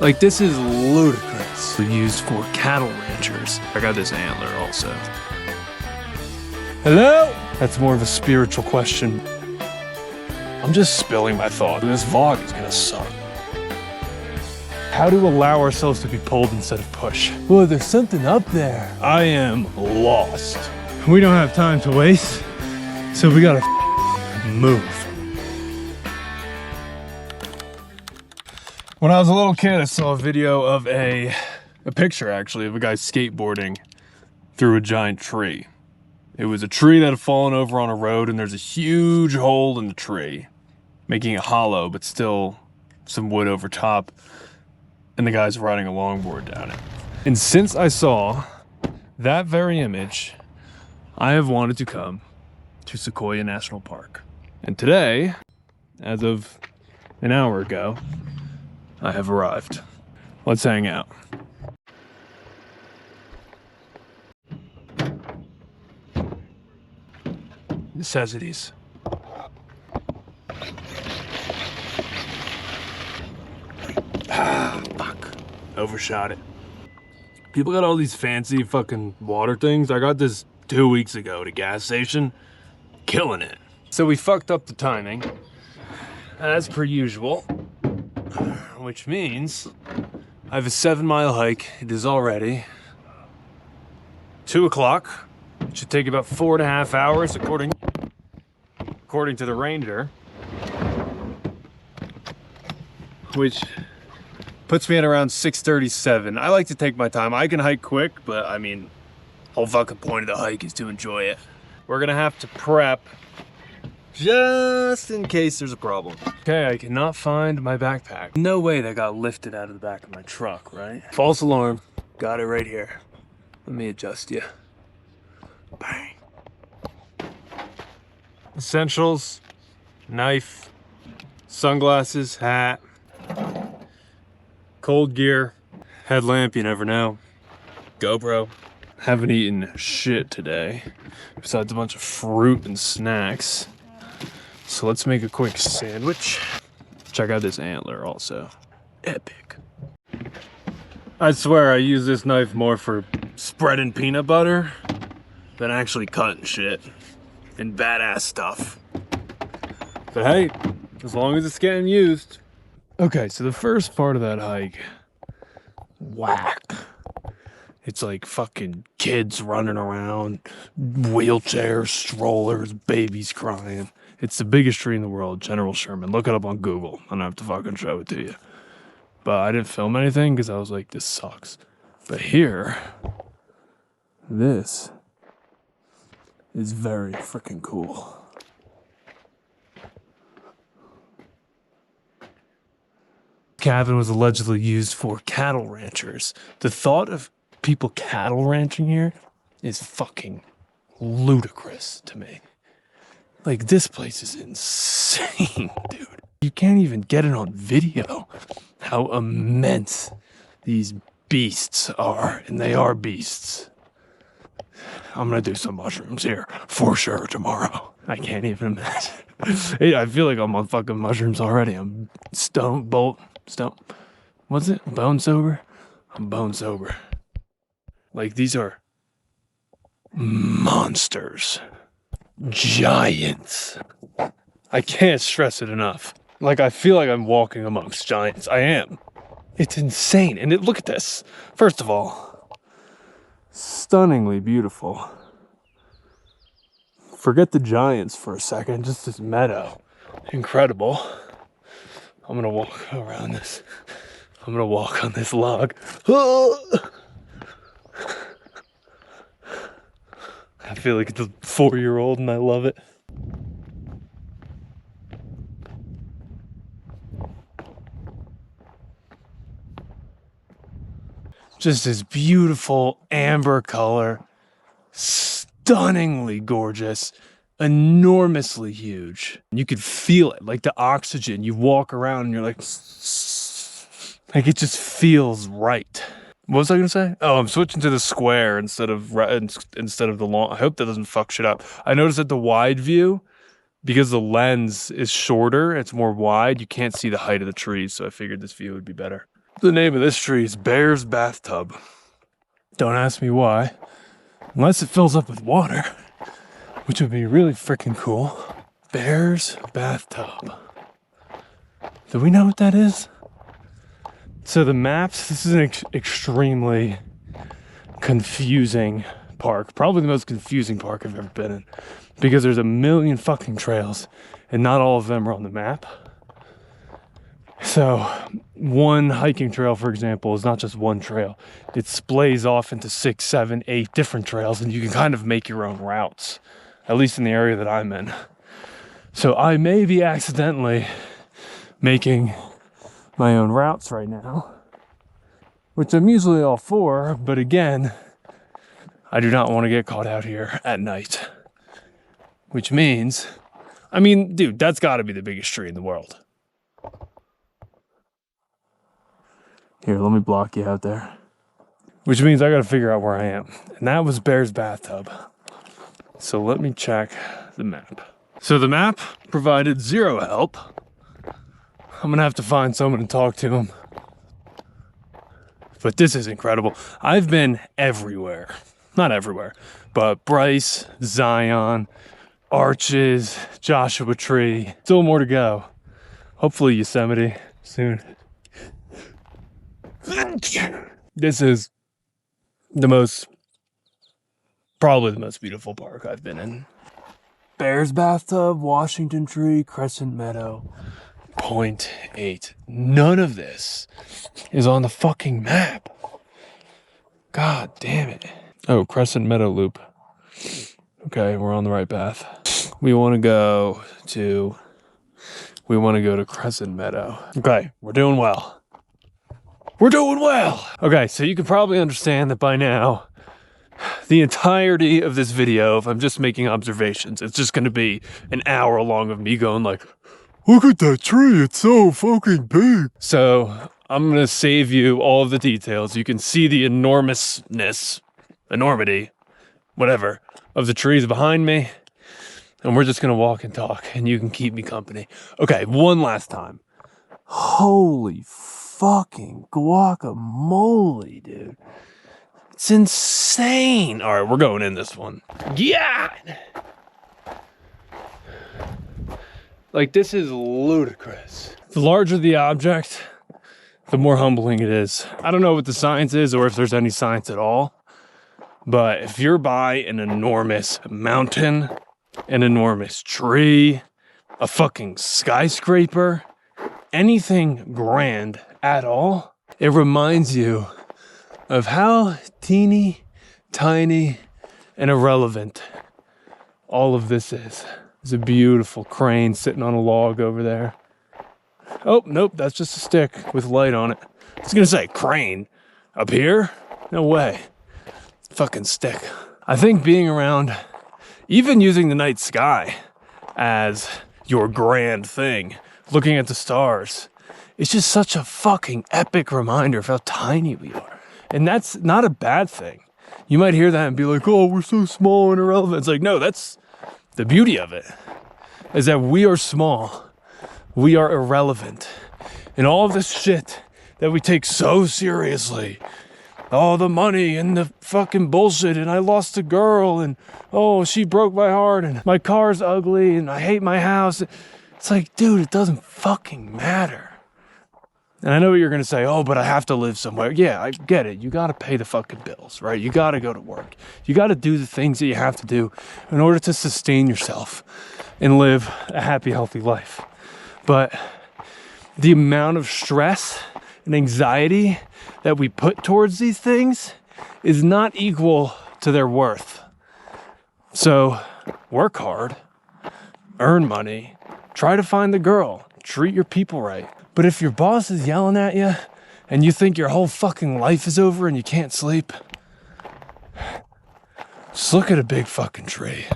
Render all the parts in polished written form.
Like, this is ludicrous. Used for cattle ranchers. I got this antler also. Hello? That's more of a spiritual question. I'm just spilling my thought. This vlog is gonna suck. How to allow ourselves to be pulled instead of push. Well, there's something up there. I am lost. We don't have time to waste, so we gotta move. When I was a little kid, I saw a video of a picture actually of a guy skateboarding through a giant tree. It was a tree that had fallen over on a road, and there's a huge hole in the tree, making it hollow, but still some wood over top. And the guy's riding a longboard down it. And since I saw that very image, I have wanted to come to Sequoia National Park. And today, as of an hour ago, I have arrived. Let's hang out. Necessities. Fuck. Overshot it. People got all these fancy fucking water things. I got this 2 weeks ago at a gas station. Killing it. So we fucked up the timing, as per usual. Which means I have a 7-mile hike. It is already 2 o'clock. It should take about 4.5 hours according to the ranger, which puts me at around 6:37. I like to take my time. I can hike quick, but I mean, whole fucking point of the hike is to enjoy it. We're gonna have to prep just in case there's a problem. Okay, I cannot find my backpack. No way that got lifted out of the back of my truck, right? False alarm. Got it right here. Let me adjust you. Bang. Essentials, knife, sunglasses, hat, cold gear, headlamp, you never know, GoPro. Haven't eaten shit today, besides a bunch of fruit and snacks. So let's make a quick sandwich. Check out this antler also. Epic. I swear I use this knife more for spreading peanut butter than actually cutting shit and badass stuff. But hey, as long as it's getting used. Okay, so the first part of that hike, whack. It's like fucking kids running around, wheelchairs, strollers, babies crying. It's the biggest tree in the world, General Sherman. Look it up on Google. I don't have to fucking show it to you. But I didn't film anything because I was like, this sucks. But here, this is very freaking cool. Cabin was allegedly used for cattle ranchers. The thought of people cattle ranching here is fucking ludicrous to me. Like, this place is insane, dude. You can't even get it on video how immense these beasts are, and they are beasts. I'm gonna do some mushrooms here for sure tomorrow. I can't even imagine. Hey, I feel like I'm on fucking mushrooms already. I'm what's it? Bone sober? I'm bone sober. Like, these are monsters. Giants. I can't stress it enough. Like, I feel like I'm walking amongst giants. I am. It's insane. And look at this. First of all, stunningly beautiful. Forget the giants for a second. Just this meadow. Incredible. I'm gonna walk around this. I'm gonna walk on this log. I feel like it's a 4-year-old and I love it. Just this beautiful amber color, stunningly gorgeous, enormously huge. You could feel it, like the oxygen. You walk around and you're like it just feels right. What was I gonna say? Oh, I'm switching to the square instead of the long. I hope that doesn't fuck shit up. I noticed that the wide view, because the lens is shorter, it's more wide, you can't see the height of the trees, so I figured this view would be better. The name of this tree is Bear's Bathtub. Don't ask me why, unless it fills up with water, which would be really freaking cool. Bear's Bathtub. Do we know what that is? So the maps, this is an extremely confusing park. Probably the most confusing park I've ever been in. Because there's a million fucking trails and not all of them are on the map. So one hiking trail, for example, is not just one trail. It splays off into 6, 7, 8 different trails and you can kind of make your own routes, at least in the area that I'm in. So I may be accidentally making my own routes right now, which I'm usually all for, but again, I do not want to get caught out here at night. Which means, I mean, dude, that's got to be the biggest tree in the world. Here, let me block you out there. Which means I got to figure out where I am. And that was Bear's Bathtub. So let me check the map. So the map provided zero help. I'm gonna have to find someone to talk to him. But this is incredible. I've been everywhere. Not everywhere, but Bryce, Zion, Arches, Joshua Tree. Still more to go. Hopefully Yosemite soon. This is probably the most beautiful park I've been in. Bear's Bathtub, Washington Tree, Crescent Meadow, 0.8. None of this is on the fucking map. God damn it. Oh, Crescent Meadow Loop. Okay, we're on the right path. We want to go to Crescent Meadow. Okay, we're doing well. We're doing well. Okay, so you can probably understand that by now, the entirety of this video, if I'm just making observations, it's just going to be an hour long of me going like, look at that tree, it's so fucking big. So I'm going to save you all of the details. You can see the enormity, whatever, of the trees behind me. And we're just going to walk and talk and you can keep me company. Okay, one last time. Holy fucking guacamole, dude. It's insane. All right, we're going in this one. Yeah. Like, this is ludicrous. The larger the object, the more humbling it is. I don't know what the science is or if there's any science at all, but if you're by an enormous mountain, an enormous tree, a fucking skyscraper, anything grand at all, it reminds you of how teeny, tiny, and irrelevant all of this is. There's a beautiful crane sitting on a log over there. Oh, nope, that's just a stick with light on it. I was gonna say, crane? Up here? No way. Fucking stick. I think being around, even using the night sky as your grand thing, looking at the stars, it's just such a fucking epic reminder of how tiny we are. And that's not a bad thing. You might hear that and be like, oh, we're so small and irrelevant. It's like, no, that's the beauty of it, is that we are small. We are irrelevant. And all of this shit that we take so seriously, all the money and the fucking bullshit, and I lost a girl, and oh, she broke my heart, and my car's ugly, and I hate my house. It's like, dude, it doesn't fucking matter. And I know what you're going to say, oh, but I have to live somewhere. Yeah, I get it. You got to pay the fucking bills, right? You got to go to work. You got to do the things that you have to do in order to sustain yourself and live a happy, healthy life. But the amount of stress and anxiety that we put towards these things is not equal to their worth. So work hard, earn money, try to find the girl, treat your people right. But if your boss is yelling at you and you think your whole fucking life is over and you can't sleep, just look at a big fucking tree.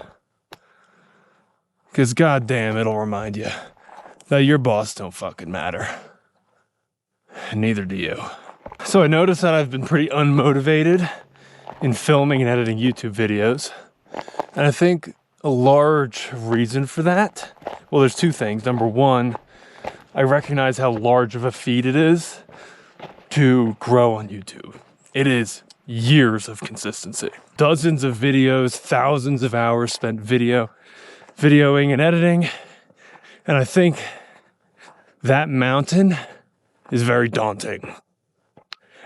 Because goddamn, it'll remind you that your boss don't fucking matter. And neither do you. So I noticed that I've been pretty unmotivated in filming and editing YouTube videos. And I think a large reason for that, well, there's two things. Number one, I recognize how large of a feat it is to grow on YouTube. It is years of consistency. Dozens of videos, thousands of hours spent videoing and editing. And I think that mountain is very daunting.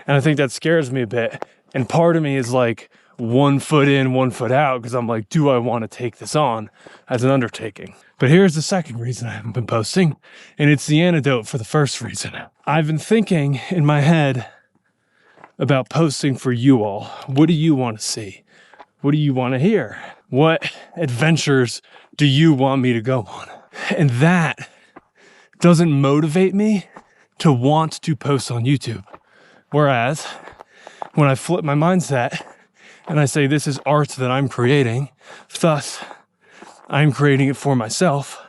And I think that scares me a bit. And part of me is like 1 foot in, 1 foot out, because I'm like, do I want to take this on as an undertaking? But here's the second reason I haven't been posting, and it's the antidote for the first reason. I've been thinking in my head about posting for you all. What do you want to see? What do you want to hear? What adventures do you want me to go on? And that doesn't motivate me to want to post on YouTube. Whereas when I flip my mindset and I say, this is art that I'm creating, thus I'm creating it for myself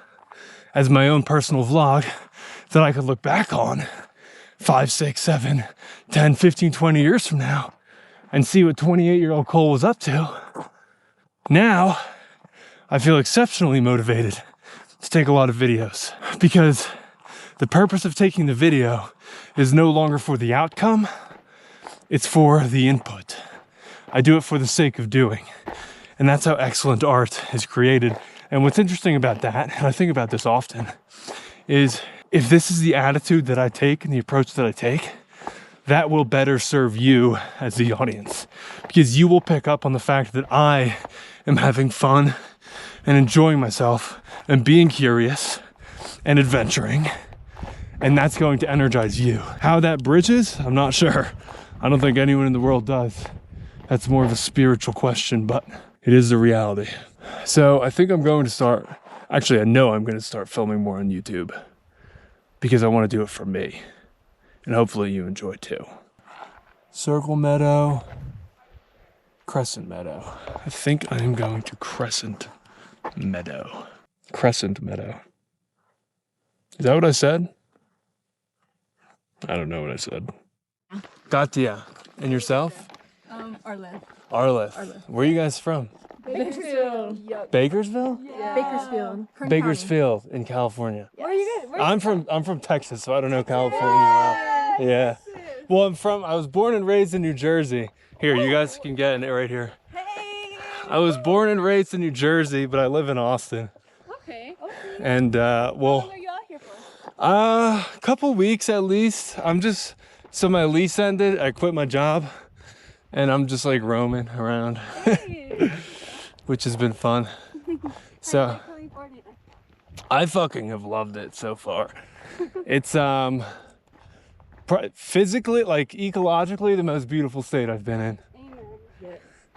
as my own personal vlog that I could look back on 5, 6, 7, 10, 15, 20 years from now and see what 28-year-old Cole was up to. Now I feel exceptionally motivated to take a lot of videos, because the purpose of taking the video is no longer for the outcome, it's for the input. I do it for the sake of doing. And that's how excellent art is created. And what's interesting about that, and I think about this often, is if this is the attitude that I take and the approach that I take, that will better serve you as the audience. Because you will pick up on the fact that I am having fun and enjoying myself and being curious and adventuring. And that's going to energize you. How that bridges, I'm not sure. I don't think anyone in the world does. That's more of a spiritual question, but it is the reality. So I think I'm going to start, actually I know I'm going to start filming more on YouTube because I want to do it for me. And hopefully you enjoy too. Circle Meadow, Crescent Meadow. I think I am going to Crescent Meadow. Crescent Meadow. Is that what I said? I don't know what I said. Katia. And yourself? Arlen. Arleth. Where are you guys from? Bakersfield. Bakersville? Yeah. Bakersfield. Bakersfield in California. Where are you guys? I'm from Texas, so I don't know California well. Yeah. Well, I was born and raised in New Jersey. Here, you guys can get in it right here. Hey. I was born and raised in New Jersey, but I live in Austin. Okay. And How long are you out here for? a couple weeks at least. So my lease ended, I quit my job, and I'm just like roaming around, Hey. which has been fun. So I fucking have loved it so far. It's physically, like ecologically, the most beautiful state I've been in.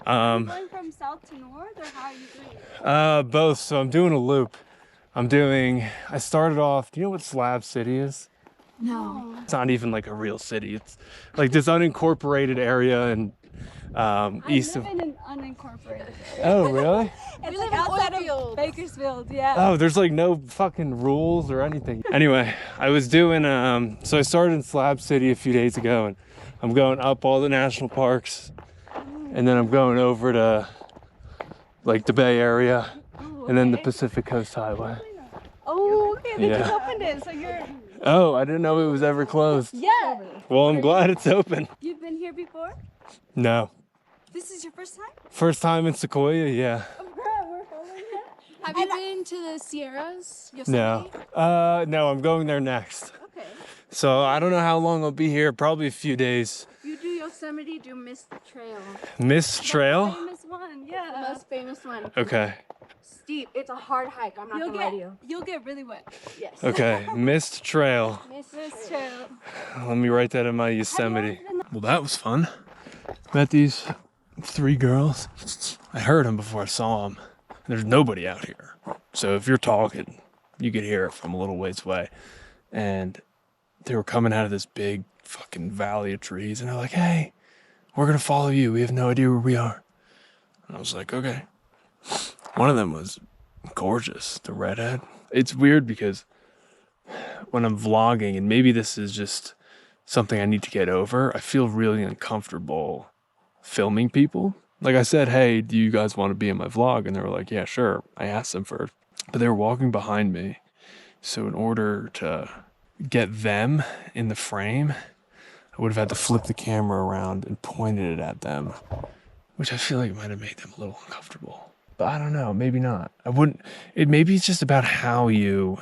Are you going from south to north, or how are you doing it? Both. So I'm doing a loop. I started off, do you know what Slab City is? No. It's not even like a real city. It's like this unincorporated area and east of. I live in an unincorporated area. Oh, really? It's like outside of Bakersfield, yeah. Oh, there's like no fucking rules or anything. Anyway, I was doing, so I started in Slab City a few days ago, and I'm going up all the national parks, and then I'm going over to like the Bay Area, and then the Pacific Coast Highway. Oh, okay. They Yeah. just opened it, so you're. Oh, I didn't know it was ever closed. Yeah. Well, I'm glad it's open. You've been here before? No. This is your first time? First time in Sequoia, yeah. We're following it. Have you been to the Sierras? No. No, I'm going there next. Okay. So I don't know how long I'll be here, probably a few days. You do Yosemite, do Mist Trail. Mist Trail? Famous one, The yeah. most famous one. Okay. Steep. It's a hard hike. I'm not gonna lie to you. You'll get really wet. Yes. Okay, Mist Trail. Mist Trail. Let me write that in my Yosemite. Well, that was fun. Met these 3 girls. I heard them before I saw them. There's nobody out here. So if you're talking, you could hear it from a little ways away. And they were coming out of this big fucking valley of trees. And they're like, hey, we're going to follow you. We have no idea where we are. And I was like, okay. One of them was gorgeous, the redhead. It's weird because when I'm vlogging, and maybe this is just something I need to get over, I feel really uncomfortable filming people. Like I said, hey, do you guys want to be in my vlog? And they were like, yeah, sure. I asked them first, but they were walking behind me. So in order to get them in the frame, I would have had to flip the camera around and pointed it at them, which I feel like might have made them a little uncomfortable. But I don't know, maybe not. Maybe it's just about how you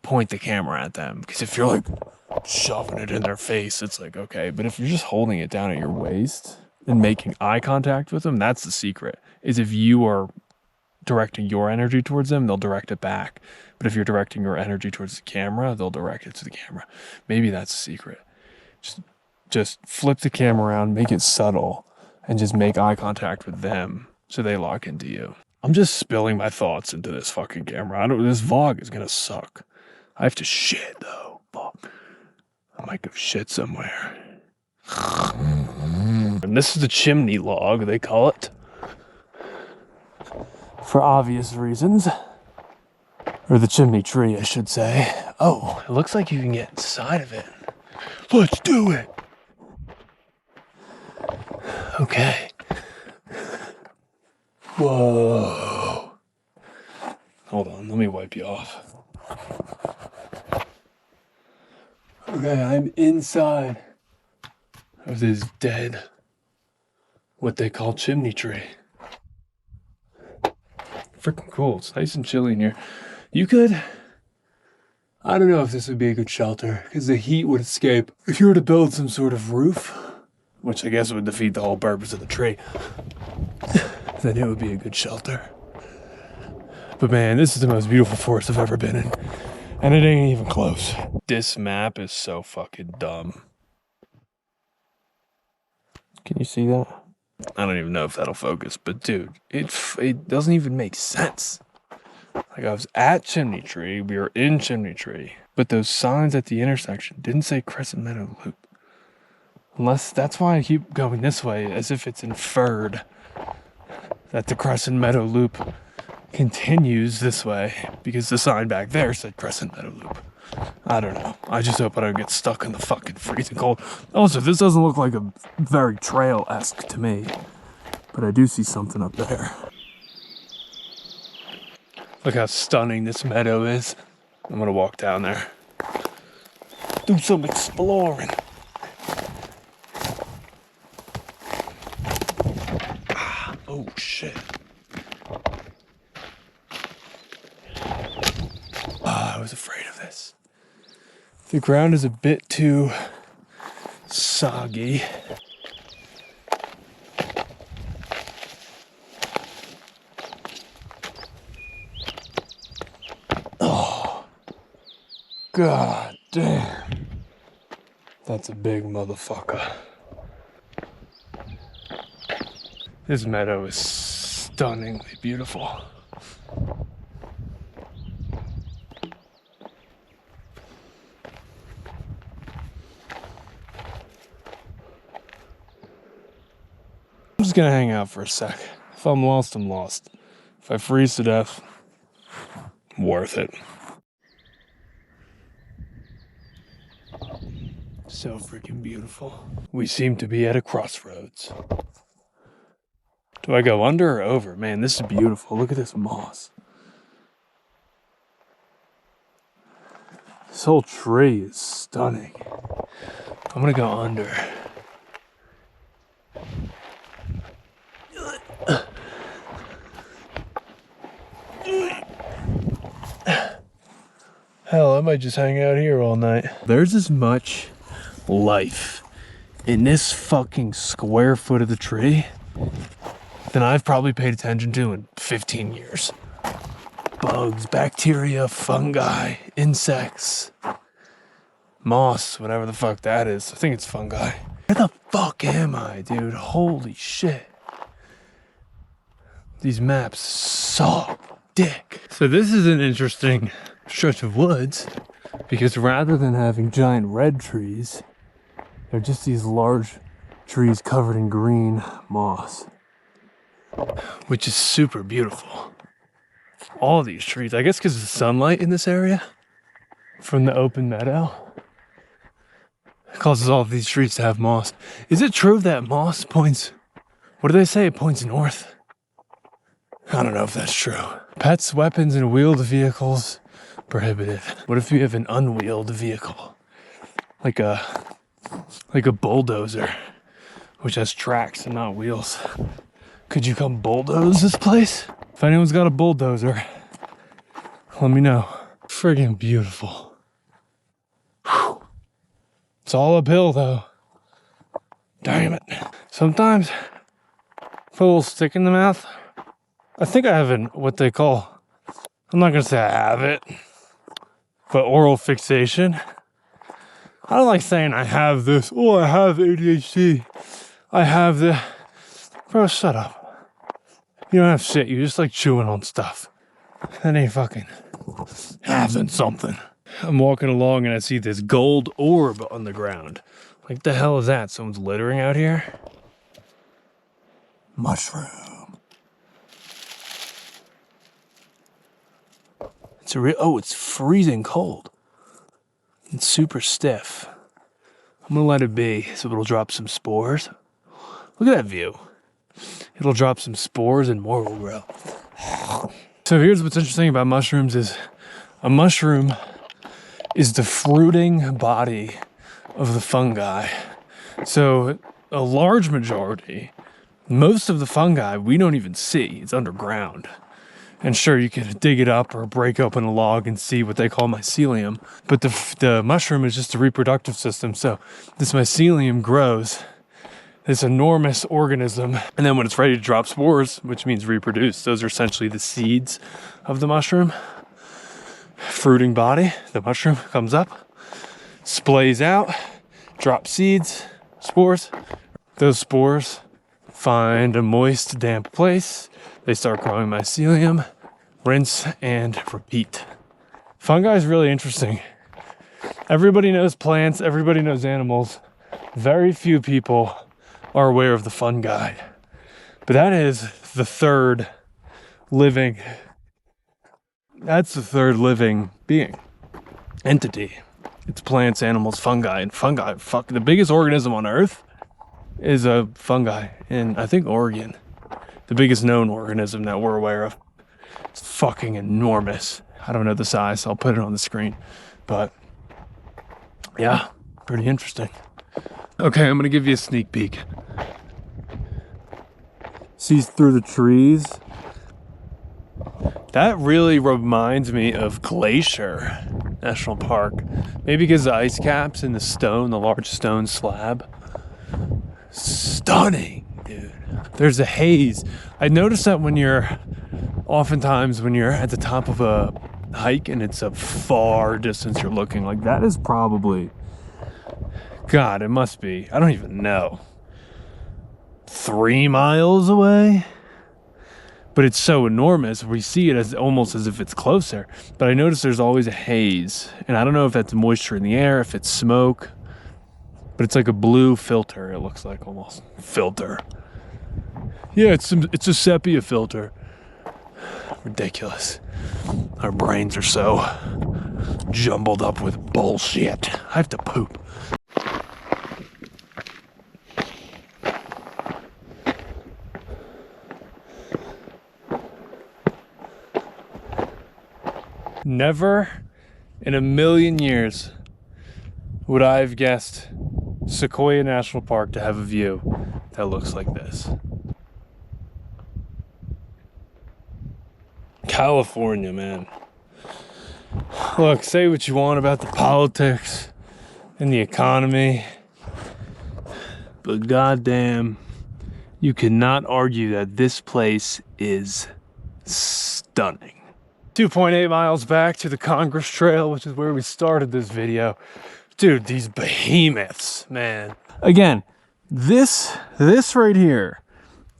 point the camera at them. Because if you're like shoving it in their face, it's like, okay. But if you're just holding it down at your waist and making eye contact with them, that's the secret. Is if you are directing your energy towards them, they'll direct it back. But if you're directing your energy towards the camera, they'll direct it to the camera. Maybe that's the secret. Just flip the camera around, make it subtle, and just make eye contact with them so they lock into you. I'm just spilling my thoughts into this fucking camera. This vlog is gonna suck. I have to shit though. Fuck. I might go shit somewhere. And this is the chimney log, they call it. For obvious reasons. Or the chimney tree, I should say. Oh, it looks like you can get inside of it. Let's do it. Okay. Whoa. Hold on, let me wipe you off. Okay, I'm inside of this dead, what they call chimney tree. Freaking cool. It's nice and chilly in here. You could, I don't know if this would be a good shelter because the heat would escape. If you were to build some sort of roof, which I guess would defeat the whole purpose of the tree, then it would be a good shelter. But man, this is the most beautiful forest I've ever been in. And it ain't even close. This map is so fucking dumb. Can you see that? I don't even know if that'll focus, but dude, it doesn't even make sense. Like I was at Chimney Tree, we were in Chimney Tree, but those signs at the intersection didn't say Crescent Meadow Loop. Unless that's why I keep going this way, as if it's inferred that the Crescent Meadow Loop continues this way because the sign back there said Crescent Meadow Loop. I don't know. I just hope I don't get stuck in the fucking freezing cold. Also, this doesn't look like a very trail-esque to me, but I do see something up there. Look how stunning this meadow is. I'm gonna walk down there. Do some exploring. Oh shit. I was afraid of this. The ground is a bit too soggy. Oh, god damn. That's a big motherfucker. This meadow is stunningly beautiful. I'm just gonna hang out for a sec. If I'm lost, I'm lost. If I freeze to death, worth it. So freaking beautiful. We seem to be at a crossroads. Do I go under or over? Man, this is beautiful. Look at this moss. This whole tree is stunning. I'm gonna go under. Hell, I might just hang out here all night. There's as much life in this fucking square foot of the tree than I've probably paid attention to in 15 years. Bugs, bacteria, fungi, insects, moss, whatever the fuck that is. I think it's fungi. Where the fuck am I, dude? Holy shit. These maps suck dick. So this is an interesting stretch of woods because rather than having giant red trees, they're just these large trees covered in green moss, which is super beautiful. All of these trees, I guess because of the sunlight in this area from the open meadow, it causes all of these trees to have moss. Is it true that moss points, what do they say? It points north? I don't know if that's true. Pets, weapons, and wheeled vehicles prohibited. What if you have an unwheeled vehicle? Like a like a bulldozer, which has tracks and not wheels. Could you come bulldoze this place? If anyone's got a bulldozer, let me know. Friggin' beautiful. Whew. It's all uphill though. Damn it. Sometimes put a little stick in the mouth. I think I have what they call, I'm not gonna say I have it, but oral fixation. I don't like saying I have this. Oh, I have ADHD. I have the. Bro, shut up. You don't have shit. You just like chewing on stuff. That ain't fucking having something. I'm walking along and I see this gold orb on the ground. Like, the hell is that? Someone's littering out here? Mushroom. It's a real. Oh, it's freezing cold. It's super stiff. I'm gonna let it be so it'll drop some spores. Look at that view. It'll drop some spores and more will grow. So here's what's interesting about mushrooms is a mushroom is the fruiting body of the fungi. So a large majority, most of the fungi we don't even see. It's underground. And sure, you can dig it up or break open a log and see what they call mycelium. But the mushroom is just a reproductive system. So this mycelium grows, this enormous organism. And then when it's ready to drop spores, which means reproduce, those are essentially the seeds of the mushroom. Fruiting body, the mushroom comes up, splays out, drops seeds, spores. Those spores find a moist, damp place. They start growing mycelium, rinse, and repeat. Fungi is really interesting. Everybody knows plants, everybody knows animals. Very few people are aware of the fungi. But that is the third living, being, entity. It's plants, animals, fungi, and fungi. The biggest organism on Earth is a fungi in, I think, Oregon. The biggest known organism that we're aware of. It's fucking enormous. I don't know the size, so I'll put it on the screen. But yeah, pretty interesting. Okay, I'm gonna give you a sneak peek. See through the trees. That really reminds me of Glacier National Park. Maybe because the ice caps and the stone, the large stone slab. Stunning, dude. There's a haze. I noticed that oftentimes when you're at the top of a hike and it's a far distance you're looking, like that is probably, God, it must be, I don't even know, 3 miles away? But it's so enormous, we see it as almost as if it's closer. But I notice there's always a haze. And I don't know if that's moisture in the air, if it's smoke. But it's like a blue filter, it looks like almost. Filter. Yeah, it's a sepia filter. Ridiculous. Our brains are so jumbled up with bullshit. I have to poop. Never in a million years would I have guessed Sequoia National Park to have a view that looks like this. California, man. Look, say what you want about the politics and the economy, but goddamn, you cannot argue that this place is stunning. 2.8 miles back to the Congress Trail, which is where we started this video. Dude, these behemoths, man. Again, this right here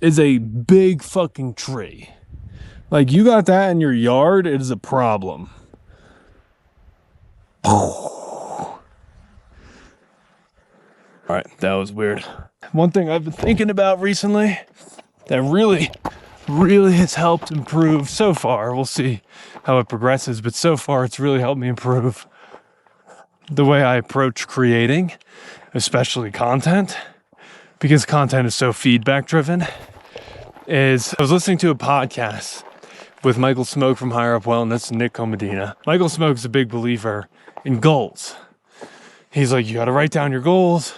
is a big fucking tree. Like, you got that in your yard, it is a problem. All right, that was weird. One thing I've been thinking about recently that really has helped improve so far. We'll see how it progresses, but so far it's really helped me improve the way I approach creating, especially content, because content is so feedback driven. I was listening to a podcast with Michael Smoke from Higher Up Wellness and Nick Comedina. Michael Smoke's a big believer in goals. He's like, you got to write down your goals,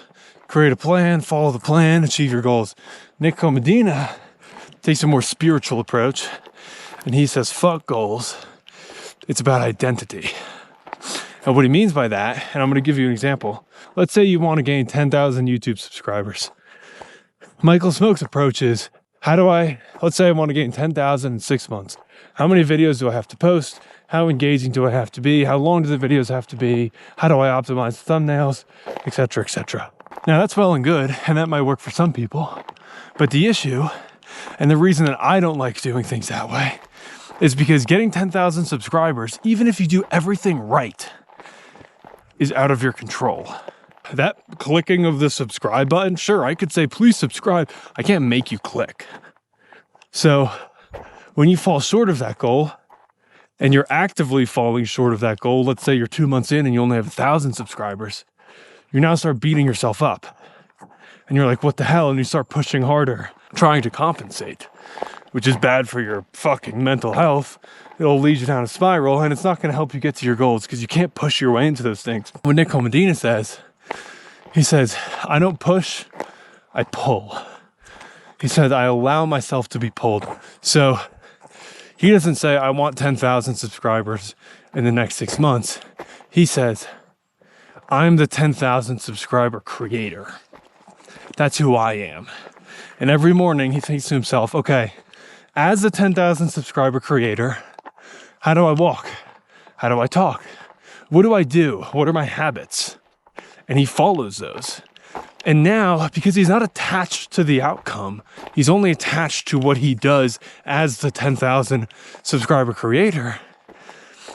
create a plan, follow the plan, achieve your goals. Nick Comedina takes a more spiritual approach, and he says, fuck goals. It's about identity. And what he means by that, and I'm going to give you an example. Let's say you want to gain 10,000 YouTube subscribers. Michael Smoke's approach is, let's say I want to gain 10,000 in 6 months. How many videos do I have to post? How engaging do I have to be? How long do the videos have to be? How do I optimize the thumbnails? Etc., etc. Now that's well and good, and that might work for some people. But the issue, and the reason that I don't like doing things that way, is because getting 10,000 subscribers, even if you do everything right, is out of your control. That clicking of the subscribe button, sure, I could say, please subscribe. I can't make you click. So when you fall short of that goal, and you're actively falling short of that goal, let's say you're 2 months in and you only have 1,000 subscribers, you now start beating yourself up. And you're like, what the hell? And you start pushing harder, trying to compensate, which is bad for your fucking mental health. It'll lead you down a spiral, and it's not going to help you get to your goals because you can't push your way into those things. What Nick Comedina says, he says, I don't push, I pull. He said, I allow myself to be pulled. So he doesn't say, I want 10,000 subscribers in the next 6 months. He says, I'm the 10,000 subscriber creator. That's who I am. And every morning he thinks to himself, okay, as the 10,000 subscriber creator, how do I walk? How do I talk? What do I do? What are my habits? And he follows those. And now, because he's not attached to the outcome, he's only attached to what he does as the 10,000 subscriber creator,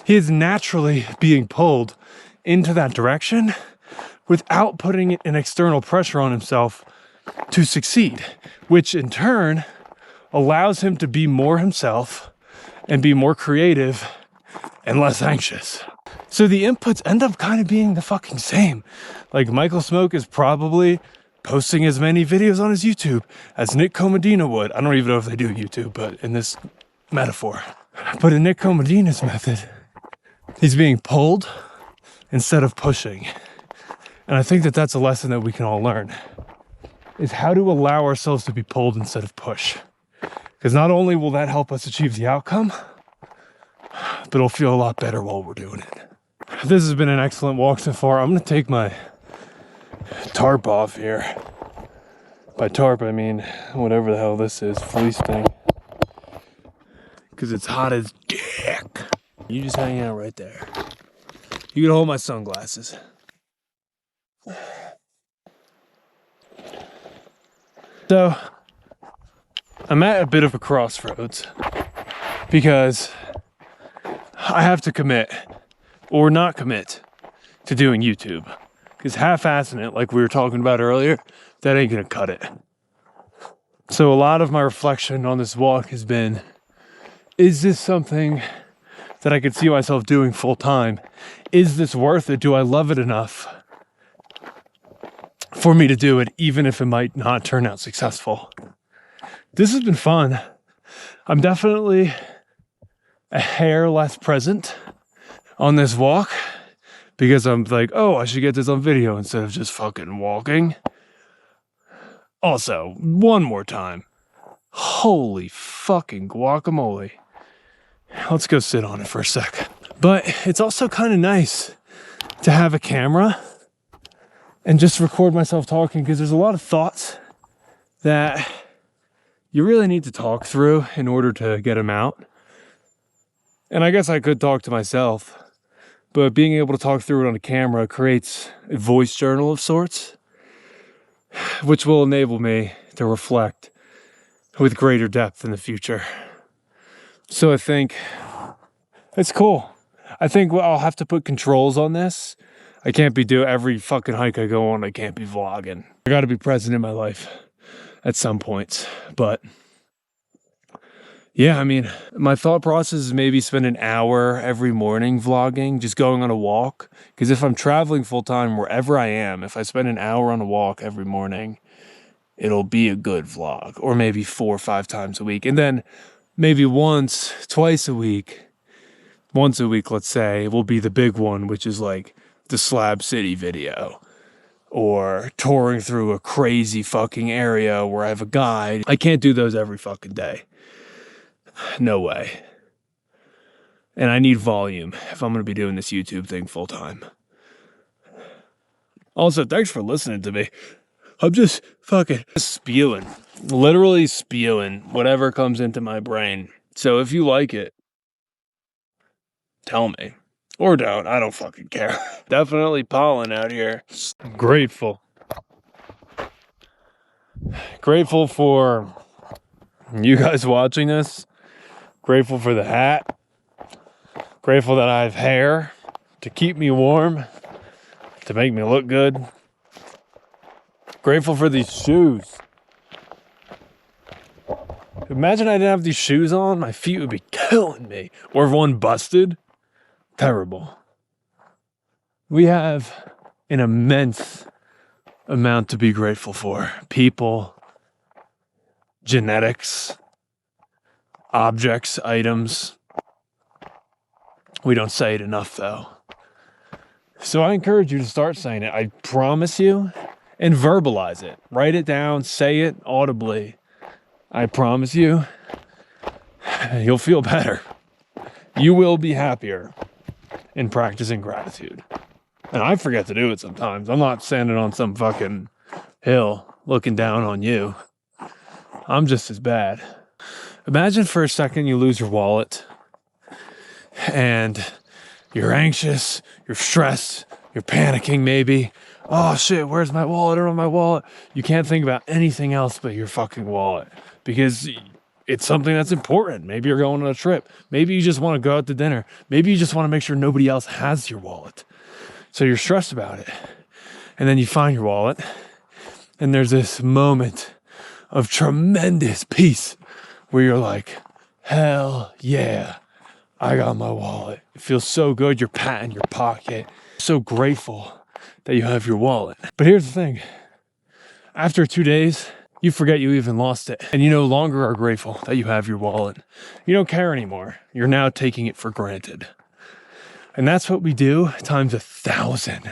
he is naturally being pulled into that direction without putting an external pressure on himself to succeed, which in turn allows him to be more himself and be more creative and less anxious. So the inputs end up kind of being the fucking same. Like Michael Smoke is probably posting as many videos on his YouTube as Nick Comedina would. I don't even know if they do YouTube, but in this metaphor. But in Nick Comedina's method, he's being pulled instead of pushing. And I think that that's a lesson that we can all learn, is how to allow ourselves to be pulled instead of push. Because not only will that help us achieve the outcome, but it'll feel a lot better while we're doing it. This has been an excellent walk so far. I'm gonna take my tarp off here. By tarp, I mean whatever the hell this is, fleece thing. Because it's hot as dick. You just hang out right there. You can hold my sunglasses. So, I'm at a bit of a crossroads because I have to commit or not commit to doing YouTube. Because half-assing it, like we were talking about earlier, that ain't gonna cut it. So a lot of my reflection on this walk has been, is this something that I could see myself doing full time? Is this worth it? Do I love it enough for me to do it, even if it might not turn out successful? This has been fun. I'm definitely a hair less present on this walk because I'm like, oh, I should get this on video instead of just fucking walking. Also, one more time. Holy fucking guacamole. Let's go sit on it for a sec. But it's also kind of nice to have a camera and just record myself talking, because there's a lot of thoughts that you really need to talk through in order to get them out. And I guess I could talk to myself, but being able to talk through it on a camera creates a voice journal of sorts, which will enable me to reflect with greater depth in the future. So I think it's cool. I think I'll have to put controls on this. I can't be doing every fucking hike I go on. I can't be vlogging. I got to be present in my life at some points. But yeah, I mean, my thought process is maybe spend an hour every morning vlogging, just going on a walk. Because if I'm traveling full time wherever I am, if I spend an hour on a walk every morning, it'll be a good vlog. Or maybe 4 or 5 times a week. And then maybe once, twice a week, let's say, will be the big one, which is like the Slab City video, or touring through a crazy fucking area where I have a guide. I can't do those every fucking day. No way. And I need volume if I'm going to be doing this YouTube thing full time. Also, thanks for listening to me. I'm just fucking spewing, literally spewing whatever comes into my brain. So if you like it, tell me. Or don't, I don't fucking care. Definitely pollen out here. Grateful. Grateful for you guys watching this. Grateful for the hat. Grateful that I have hair to keep me warm, to make me look good. Grateful for these shoes. Imagine I didn't have these shoes on, my feet would be killing me. Or if one busted, terrible. We have an immense amount to be grateful for. People, genetics, objects, items. We don't say it enough though. So I encourage you to start saying it. I promise you, and verbalize it. Write it down, say it audibly. I promise you, you'll feel better. You will be happier in practicing gratitude. And I forget to do it sometimes. I'm not standing on some fucking hill looking down on you. I'm just as bad. Imagine for a second you lose your wallet and you're anxious, you're stressed, you're panicking maybe. Oh shit, where's my wallet? I don't have my wallet. You can't think about anything else but your fucking wallet because it's something that's important. Maybe you're going on a trip. Maybe you just want to go out to dinner. Maybe you just want to make sure nobody else has your wallet. So you're stressed about it. And then you find your wallet and there's this moment of tremendous peace where you're like, hell yeah, I got my wallet. It feels so good. You're patting your pocket. So grateful that you have your wallet. But here's the thing. After 2 days, you forget you even lost it. And you no longer are grateful that you have your wallet. You don't care anymore. You're now taking it for granted. And that's what we do times 1,000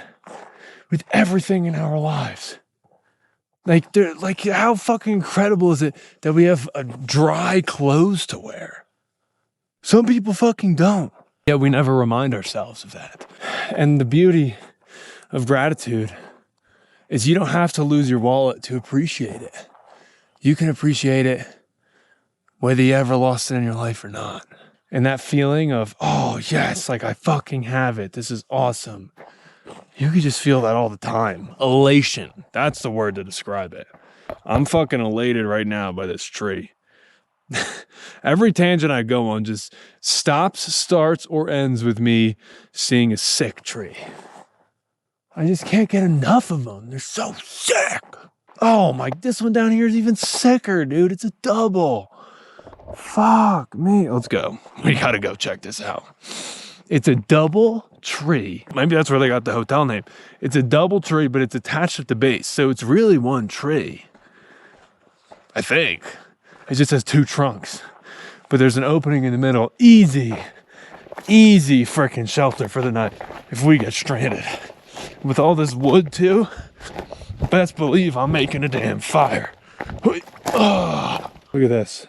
with everything in our lives. Like how fucking incredible is it that we have dry clothes to wear? Some people fucking don't. Yet we never remind ourselves of that. And the beauty of gratitude is you don't have to lose your wallet to appreciate it. You can appreciate it whether you ever lost it in your life or not. And that feeling of, oh yes, like I fucking have it. This is awesome. You can just feel that all the time. Elation. That's the word to describe it. I'm fucking elated right now by this tree. Every tangent I go on just stops, starts, or ends with me seeing a sick tree. I just can't get enough of them. They're so sick. Oh my, this one down here is even sicker, dude. It's a double. Fuck me. Let's go. We gotta go check this out. It's a double tree. Maybe that's where they got the hotel name. It's a double tree, but it's attached at the base. So it's really one tree. I think. It just has 2 trunks. But there's an opening in the middle. Easy freaking shelter for the night if we get stranded. With all this wood too, best believe I'm making a damn fire. Oh, look at this.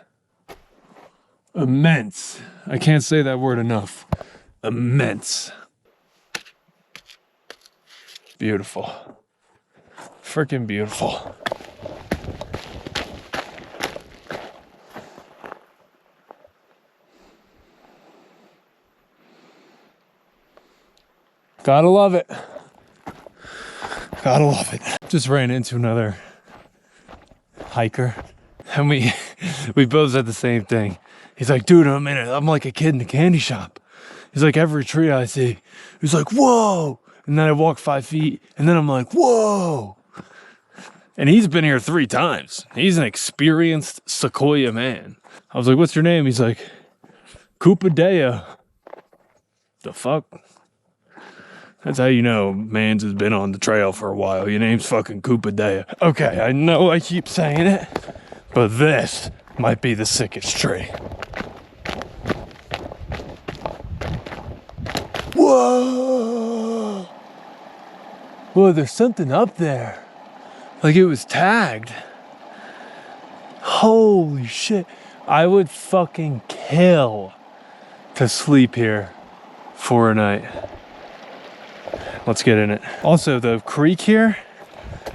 Immense. I can't say that word enough. Immense. Beautiful. Freaking beautiful. Gotta love it. Gotta love it. Just ran into another hiker and we both said the same thing. He's like, dude, I'm like a kid in a candy shop. He's like, every tree I see, he's like, whoa. And then I walk 5 feet and then I'm like, whoa. And he's been here 3 times. He's an experienced Sequoia man. I was like, what's your name? He's like, Dea. The fuck? That's how you know mans has been on the trail for a while. Your name's fucking Dea. Okay, I know I keep saying it, but this might be the sickest tree. Whoa! Whoa, there's something up there. Like it was tagged. Holy shit. I would fucking kill to sleep here for a night. Let's get in it. Also, the creek here,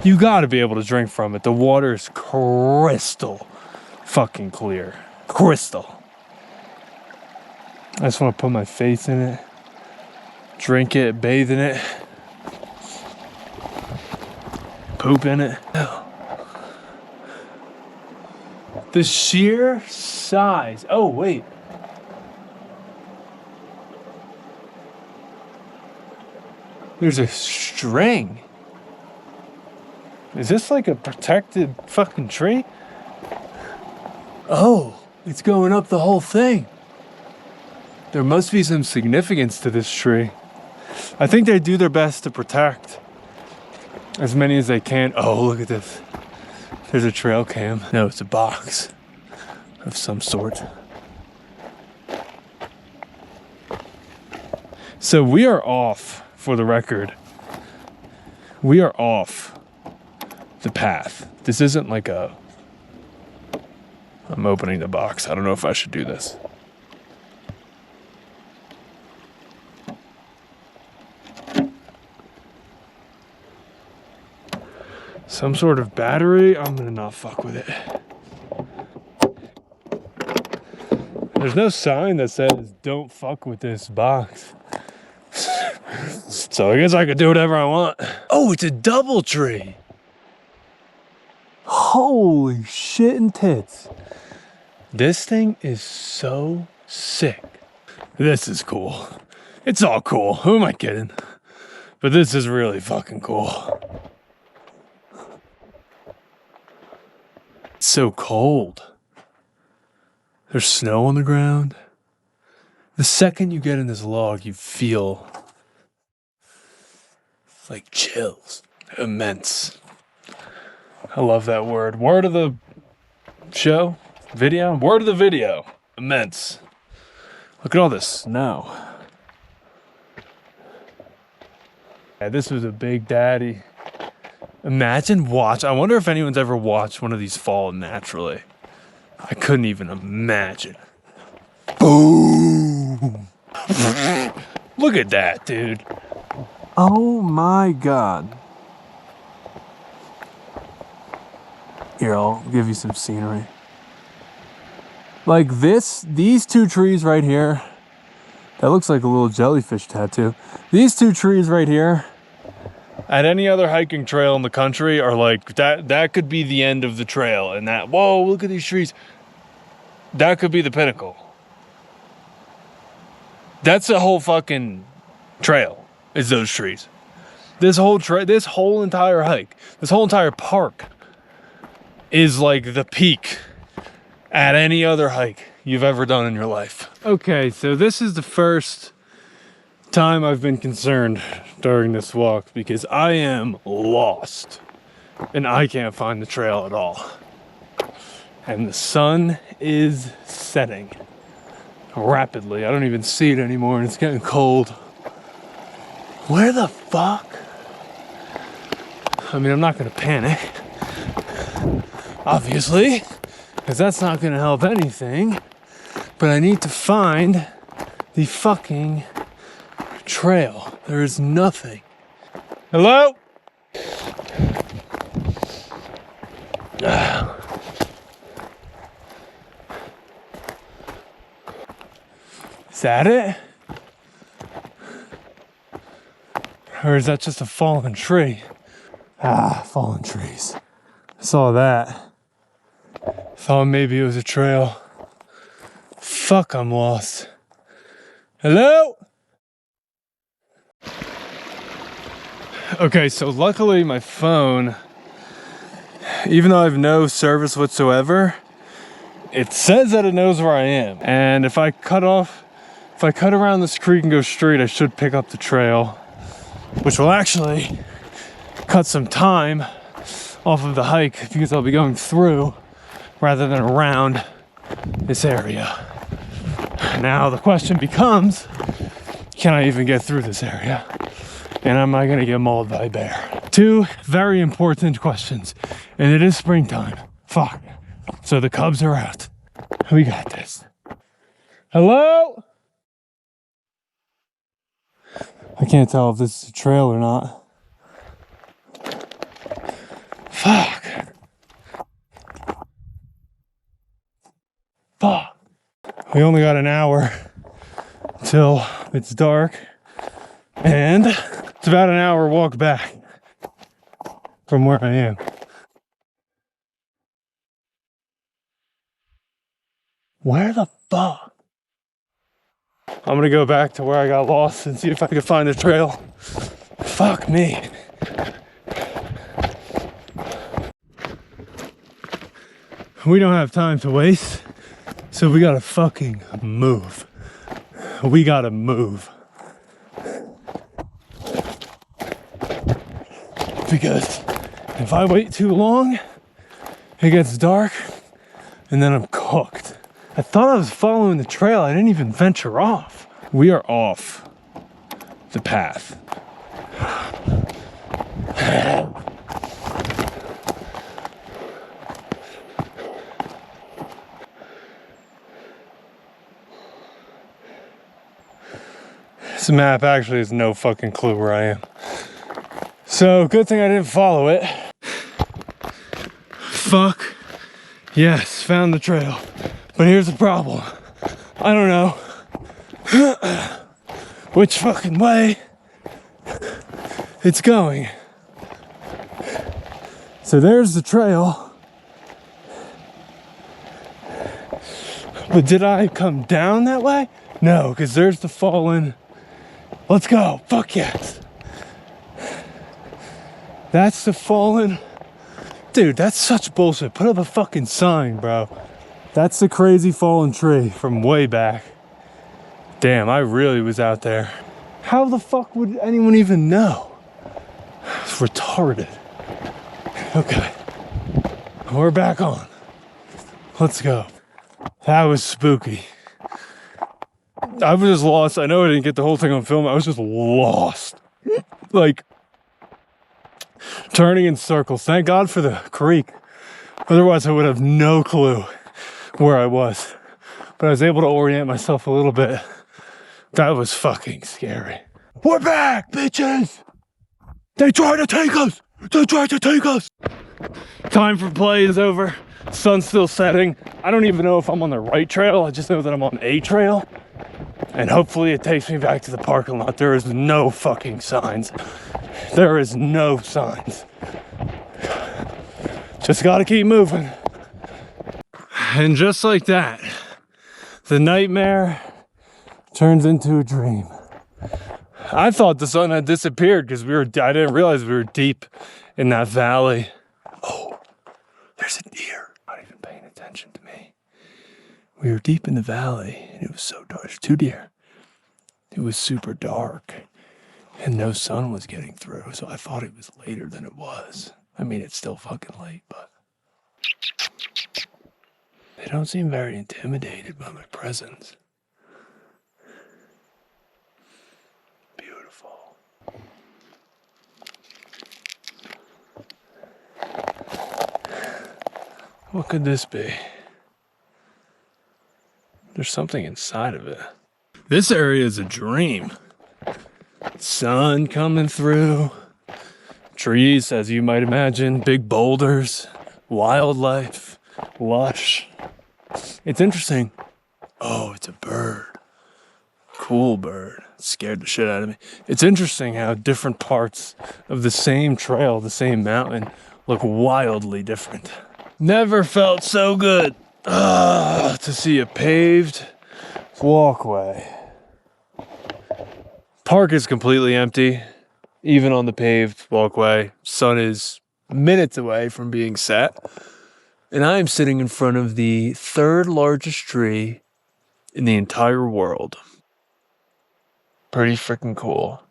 you gotta be able to drink from it. The water is crystal fucking clear. Crystal. I just want to put my face in it, drink it, bathe in it, poop in it. The sheer size. Oh, wait. There's a string. Is this like a protected fucking tree? Oh, it's going up the whole thing. There must be some significance to this tree. I think they do their best to protect as many as they can. Oh, look at this. There's a trail cam. No, it's a box of some sort. So we are off, for the record. We are off the path. This isn't like a... I'm opening the box. I don't know if I should do this. Some sort of battery. I'm gonna not fuck with it. There's no sign that says don't fuck with this box. So I guess I could do whatever I want. Oh, it's a double tree. Holy shit and tits. This thing is so sick. This is cool. It's all cool. Who am I kidding? But this is really fucking cool. It's so cold. There's snow on the ground. The second you get in this log, you feel like chills. Immense. I love that word. Word of the show? Video? Word of the video. Immense. Look at all this snow. Yeah, this was a big daddy. Imagine I wonder if anyone's ever watched one of these fall naturally. I couldn't even imagine. Boom! Look at that, dude. Oh my God. Here, I'll give you some scenery. Like these two trees right here, that looks like a little jellyfish tattoo. These two trees right here, at any other hiking trail in the country are like, that could be the end of the trail. And that, whoa, look at these trees. That could be the pinnacle. That's the whole fucking trail, is those trees. This whole entire hike, this whole entire park is like the peak at any other hike you've ever done in your life. Okay, so this is the first time I've been concerned during this walk because I am lost and I can't find the trail at all. And the sun is setting rapidly. I don't even see it anymore and it's getting cold. Where the fuck? I mean, I'm not gonna panic, obviously, because that's not gonna help anything, but I need to find the fucking trail. There is nothing. Hello? Is that it? Or is that just a fallen tree? Ah, fallen trees. I saw that. Thought maybe it was a trail. Fuck, I'm lost. Hello? Okay, so luckily my phone, even though I have no service whatsoever, it says that it knows where I am. And if I cut around this creek and go straight, I should pick up the trail, which will actually cut some time off of the hike because I'll be going through rather than around this area. Now the question becomes, can I even get through this area? And am I gonna get mauled by a bear? Two very important questions. And it is springtime. Fuck. So the cubs are out. We got this. Hello? I can't tell if this is a trail or not. Fuck. Fuck. We only got an hour till it's dark. And it's about an hour walk back from where I am. Where the fuck? I'm gonna go back to where I got lost and see if I can find the trail. Fuck me. We don't have time to waste, so we gotta fucking move. We gotta move. Because if I wait too long, it gets dark and then I'm cooked. I thought I was following the trail. I didn't even venture off. We are off the path. This map actually has no fucking clue where I am. So good thing I didn't follow it. Fuck. Yes, found the trail. But here's the problem. I don't know which fucking way it's going. So there's the trail. But did I come down that way? No, because there's the fallen. Let's go. Fuck yes. That's the fallen. Dude, that's such bullshit. Put up a fucking sign, bro. That's the crazy fallen tree from way back. Damn, I really was out there. How the fuck would anyone even know? It's retarded. Okay. We're back on. Let's go. That was spooky. I was just lost. I know I didn't get the whole thing on film. I was just lost. Like, turning in circles. Thank God for the creek. Otherwise, I would have no clue where I was. But I was able to orient myself a little bit. That was fucking scary. We're back, bitches! They tried to take us! They tried to take us! Time for play is over. Sun's still setting. I don't even know if I'm on the right trail. I just know that I'm on a trail. And hopefully it takes me back to the parking lot. There is no fucking signs. There is no signs. Just gotta keep moving. And just like that, the nightmare turns into a dream. I thought the sun had disappeared because I didn't realize we were deep in that valley. Oh, there's a deer. Not even paying attention to me. We were deep in the valley and it was so dark. There's two deer. It was super dark and no sun was getting through. So I thought it was later than it was. I mean, it's still fucking late, but they don't seem very intimidated by my presence. Beautiful. What could this be? There's something inside of it. This area is a dream. Sun coming through. Trees, as you might imagine, big boulders, wildlife, lush. It's interesting. Oh, it's a bird. Cool bird. It scared the shit out of me. It's interesting how different parts of the same trail, the same mountain, look wildly different. Never felt so good to see a paved walkway. Park is completely empty. Even on the paved walkway, sun is minutes away from being set. And I am sitting in front of the third largest tree in the entire world. Pretty freaking cool.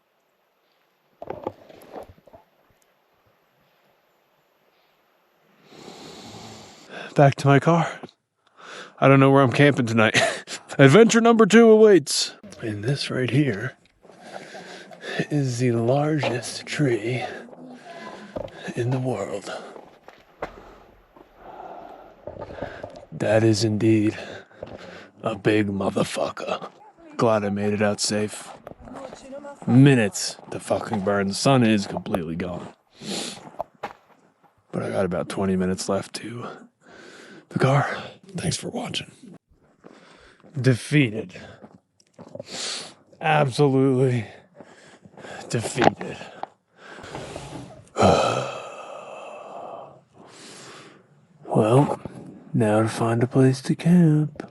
Back to my car. I don't know where I'm camping tonight. Adventure number 2 awaits. And this right here is the largest tree in the world. That is indeed a big motherfucker. Glad I made it out safe. Minutes to fucking burn. The sun is completely gone. But I got about 20 minutes left to the car. Thanks for watching. Defeated. Absolutely defeated. Well, now to find a place to camp.